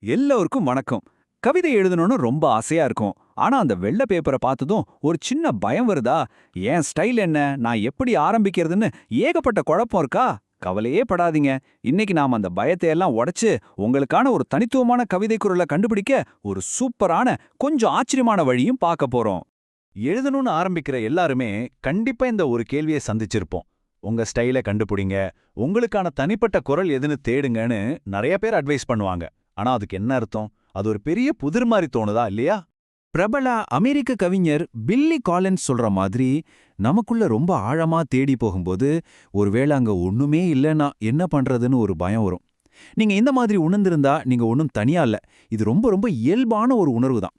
எல்லோருக்கும் வணக்கம். கவிதை எழுதணும்னு ரொம்ப ஆசையா இருக்கும். ஆனா அந்த வெள்ளை பேப்பரை பார்த்ததும் ஒரு சின்ன பயம் வருதா? என் ஸ்டைல் என்ன? நான் எப்படி ஆரம்பிக்கிறதுன்னு ஏகப்பட்ட குழப்பம் இருக்கா? கவலையே படாதீங்க. இன்னைக்கு நாம அந்த பயத்தை எல்லாம் உடைச்சு உங்களுக்கான ஒரு தனித்துவமான கவிதை குரலை கண்டுபிடிக்க ஒரு சூப்பரான, கொஞ்சம் ஆச்சரியமான வழியும் பார்க்க போறோம். எழுதணும்னு ஆரம்பிக்கிற எல்லாருமே கண்டிப்பா இந்த ஒரு கேள்வியை சந்திச்சிருப்போம். உங்க ஸ்டைலை கண்டுபிடிங்க, உங்களுக்கான தனிப்பட்ட குரல் எதுன்னு தேடுங்கன்னு நிறைய பேர் அட்வைஸ் பண்ணுவாங்க. ஆனா அதுக்கு என்ன அர்த்தம்? அது ஒரு பெரிய புதிர் மாதிரி தோணுதா இல்லையா? பிரபல அமெரிக்க கவிஞர் பில்லி காலின்ஸ் சொல்ற மாதிரி, நமக்குள்ள ரொம்ப ஆழமா தேடி போகும்போது ஒருவேளை அங்க ஒண்ணுமே இல்லைன்னா என்ன பண்றதுன்னு ஒரு பயம் வரும். நீங்க இந்த மாதிரி உணர்ந்திருந்தா நீங்க ஒன்றும் தனியா இல்ல. இது ரொம்ப ரொம்ப இயல்பான ஒரு உணர்வு தான்.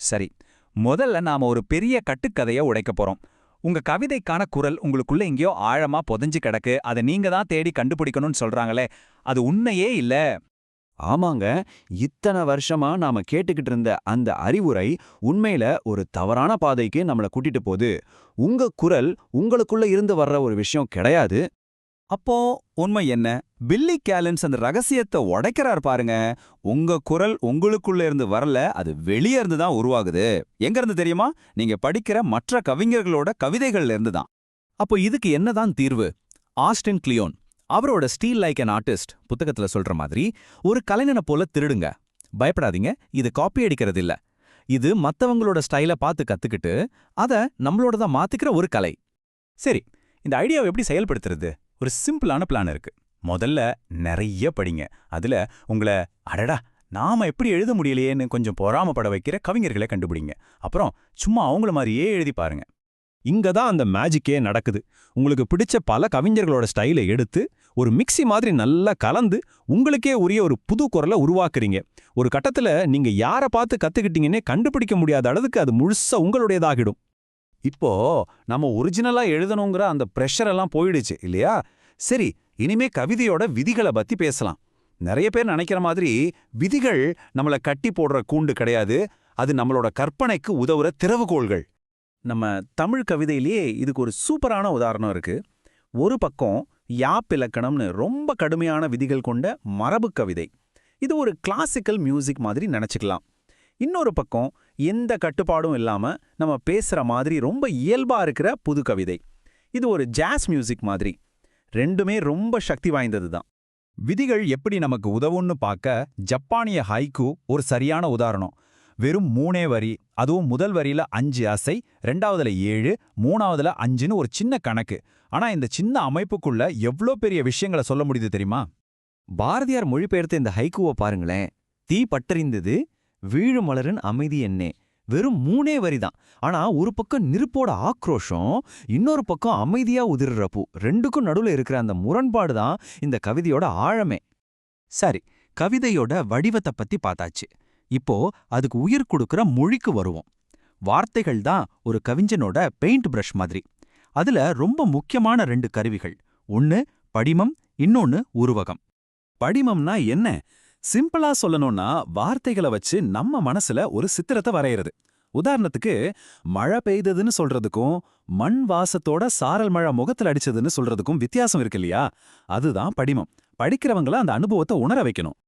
சரி, முதல்ல நாம ஒரு பெரிய கட்டுக்கதைய உடைக்க போறோம். உங்க கவிதைக்கான குரல் உங்களுக்குள்ள எங்கேயோ ஆழமா புதைஞ்சு கிடக்கு, அதை நீங்க தான் தேடி கண்டுபிடிக்கணும்னு சொல்றாங்களே, அது உண்மையே இல்ல. ஆமாங்க. இத்தனை வருஷமா நாம கேட்டுக்கிட்டு இருந்த அந்த அறிவுரை உண்மையில ஒரு தவறான பாதைக்கு நம்மள கூட்டிட்டு போகுது. உங்க குரல் உங்களுக்குள்ள இருந்து வர்ற ஒரு விஷயம் கிடையாது. அப்போ உண்மை என்ன? பில்லி கேலன்ஸ் அந்த ரகசியத்தை உடைக்கிறார் பாருங்க. உங்க குரல் உங்களுக்குள்ள இருந்து வரல, அது வெளியே இருந்து தான் உருவாகுது. எங்க இருந்து தெரியுமா? நீங்க படிக்கிற மற்ற கவிஞர்களோட கவிதைகள்ல இருந்து தான். அப்போ இதுக்கு என்னதான் தீர்வு? ஆஸ்டின் கிளியோன் அவரோட ஸ்டீல் லைக் அன் ஆர்டிஸ்ட் புத்தகத்துல சொல்ற மாதிரி, ஒரு கலைஞனை போல திருடுங்க. பயப்படாதீங்க, இது காப்பி அடிக்கிறது இல்ல. இது மத்தவங்களோட ஸ்டைல பார்த்து கத்துக்கிட்டு அத நம்மளோடத மாத்திக்கிற ஒரு கலை. சரி, இந்த ஐடியாவை எப்படி செயல்படுத்துறது? ஒரு சிம்பிளான பிளான் இருக்கு. முதல்ல நிறைய படிங்க. அதுல உங்கள அடடா நாம எப்படி எழுத முடியலையேன்னு கொஞ்சம் பொறாமப்பட வைக்கிற கவிஞர்களை கண்டுபிடிங்க. அப்புறம் சும்மா அவங்கள மாதிரியே எழுதி பாருங்க. இங்க தான் அந்த மேஜிக்கே நடக்குது. உங்களுக்கு பிடிச்ச பல கவிஞர்களோட ஸ்டைலை எடுத்து ஒரு மிக்ஸி மாதிரி நல்லா கலந்து உங்களுக்கே உரிய ஒரு புது குரலை உருவாக்குறீங்க. ஒரு கட்டத்துல நீங்க யாரை பார்த்து கத்துக்கிட்டீங்கன்னே கண்டுபிடிக்க முடியாத அளவுக்கு அது முழுசா உங்களுடையதாகிடும். இப்போ நம்ம ஒரிஜினலா எழுதணுங்கிற அந்த பிரஷர் எல்லாம் போயிடுச்சு இல்லையா? சரி, இனிமே கவிதையோட விதிகளை பத்தி பேசலாம். நிறைய பேர் நினைக்கிற மாதிரி விதிகள் நம்மள கட்டி போடுற கூண்டு கிடையாது. அது நம்மளோட கற்பனைக்கு உதவுற திறவுகோள்கள். நம்ம தமிழ் கவிதையிலேயே இதுக்கு ஒரு சூப்பரான உதாரணம் இருக்கு. ஒரு பக்கம் யாப்பிலக்கணம்னு ரொம்ப கடுமையான விதிகள் கொண்ட மரபு கவிதை. இது ஒரு கிளாசிக்கல் மியூசிக் மாதிரி நினைச்சுக்கலாம். இன்னொரு பக்கம் எந்த கட்டுப்பாடும் இல்லாம நம்ம பேசுற மாதிரி ரொம்ப இயல்பா இருக்கிற புது கவிதை. இது ஒரு ஜாஸ் மியூசிக் மாதிரி. ரெண்டுமே ரொம்ப சக்தி வாய்ந்தது தான். விதிகள் எப்படி நமக்கு உதவும்னு பார்க்க ஜப்பானிய ஹைக்கூ ஒரு சரியான உதாரணம். வெறும் 3 வரி, அதுவும் முதல் வரியில 5 அசை, 2வதுல 7, 3வதுல 5ன்னு ஒரு சின்ன கணக்கு. ஆனா இந்த சின்ன அமைப்புக்குள்ள எவ்ளோ பெரிய விஷயங்களை சொல்ல முடியுது தெரியுமா? பாரதியார் மொழிபெயர்த்த இந்த ஹைக்கூவை பாருங்களேன். தீ பட்டறிந்தது, வீழும் மலரின் அமைதி என்னே. வெறும் 3 வரிதான். ஆனா ஒரு பக்கம் நெருப்போட ஆக்ரோஷம், இன்னொரு பக்கம் அமைதியா உதிர்ற பூ. ரெண்டுக்கும் நடுவுல இருக்கிற அந்த முரண்பாடு தான் இந்த கவிதையோட ஆழமே. சரி, கவிதையோட வடிவத்தை பத்தி பார்த்தாச்சு. இப்போ அதுக்கு உயிர் கொடுக்கிற மொழிக்கு வருவோம். வார்த்தைகள் தான் ஒரு கவிஞனோட பெயிண்ட் பிரஷ் மாதிரி. அதுல ரொம்ப முக்கியமான 2 கருவிகள். ஒன்னு படிமம், இன்னொன்னு உருவகம். படிமம்னா என்ன? சிம்பிளா சொல்லணும்னா வார்த்தைகளை வச்சு நம்ம மனசுல ஒரு சித்திரத்தை வரையறது. உதாரணத்துக்கு மழை பெய்ததுன்னு சொல்றதுக்கும் மண் வாசத்தோட சாரல் மழை முகத்துல அடிச்சதுன்னு சொல்றதுக்கும் வித்தியாசம் இருக்கு இல்லையா? அதுதான் படிமம். படிக்கிறவங்கள அந்த அனுபவத்தை உணர வைக்கணும்.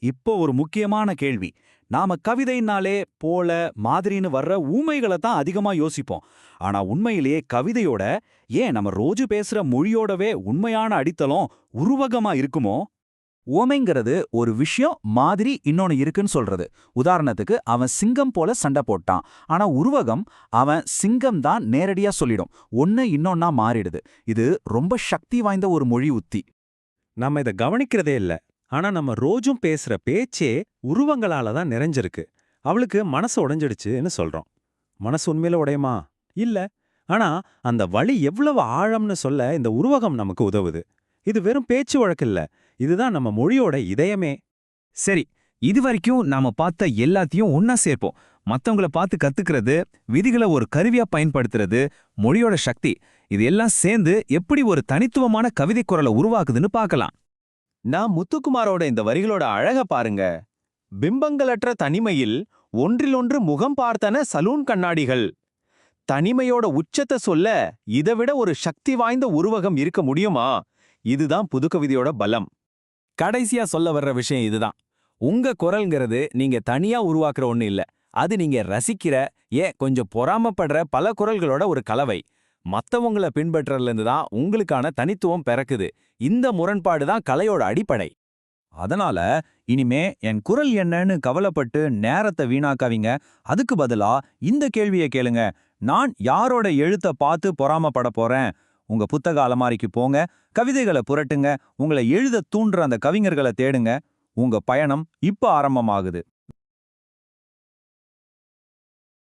இப்போ ஒரு முக்கியமான கேள்வி. நாம கவிதைனாலே போல மாதிரின்னு வர்ற ஊமைகளை தான் அதிகமா யோசிப்போம். ஆனா உண்மையிலேயே கவிதையோட, ஏன் நம்ம ரோஜு பேசுற மொழியோடவே உண்மையான அடித்தளம் உருவகமா இருக்குமோ? உவமைங்கிறது ஒரு விஷயம் மாதிரி இன்னொன்னு இருக்குன்னு சொல்றது. உதாரணத்துக்கு அவன் சிங்கம் போல சண்டை போட்டான். ஆனா உருவகம் அவன் சிங்கம் தான் நேரடியா சொல்லிடும். ஒன்னு இன்னொன்னா மாறிடுது. இது ரொம்ப சக்தி வாய்ந்த ஒரு மொழி உத்தி. நம்ம இதை கவனிக்கிறதே இல்ல. ஆனா நம்ம ரோஜும் பேசுற பேச்சே உருவங்களால தான் நிறைஞ்சிருக்கு. அவளுக்கு மனசு உடைஞ்சிடுச்சுன்னு சொல்றோம். மனசு உண்மையில உடையுமா? இல்ல. ஆனா அந்த வலி எவ்வளவு ஆழம்னு சொல்ல இந்த உருவகம் நமக்கு உதவுது. இது வெறும் பேச்சு வழக்கு இல்ல. இதுதான் நம்ம மொழியோட இதயமே. சரி, இதுவரைக்கும் நாம பார்த்த எல்லாத்தையும் ஒன்னா சேர்ப்போம். மத்தவங்கள பார்த்து கத்துக்கிறது, விதிகளை ஒரு கருவியா பயன்படுத்துறது, மொழியோட சக்தி, இது எல்லாம் சேர்ந்து எப்படி ஒரு தனித்துவமான கவிதை குரலை உருவாக்குதுன்னு பார்க்கலாம். நான் முத்துக்குமாரோட இந்த வரிகளோட அழக பாருங்க. பிம்பங்களற்ற தனிமையில் ஒன்றிலொன்று முகம் பார்த்தன சலூன் கண்ணாடிகள். தனிமையோட உச்சத்தை சொல்ல இதைவிட ஒரு சக்தி வாய்ந்த உருவகம் இருக்க முடியுமா? இதுதான் புதுக்கவிதையோட பலம். கடைசியா சொல்ல வர்ற விஷயம் இதுதான். உங்க குரல்ங்கிறது நீங்க தனியா உருவாக்குற ஒண்ணு இல்ல. அது நீங்க ரசிக்கிற, ஏன் கொஞ்சம் பொறாமப்படுற பல குரல்களோட ஒரு கலவை. மத்தவங்கள பின்பற்றதுல இருந்து தான் உங்களுக்கான தனித்துவம் பிறக்குது. இந்த முரண்பாடு தான் கலையோட அடிப்படை. அதனால இனிமே என் குரல் என்னன்னு கவலைப்பட்டு நேரத்தை வீணாக்காதீங்க. அதுக்கு பதிலா இந்த கேள்வியை கேளுங்க. நான் யாரோட எழுத்த பார்த்து பொறாமப்பட போறேன்? உங்க புத்தக அலமாரிக்கு போங்க, கவிதைகளை புரட்டுங்க, உங்களை எழுத தூண்டுற அந்த கவிஞர்களை தேடுங்க. உங்க பயணம் இப்ப ஆரம்பமாகுது.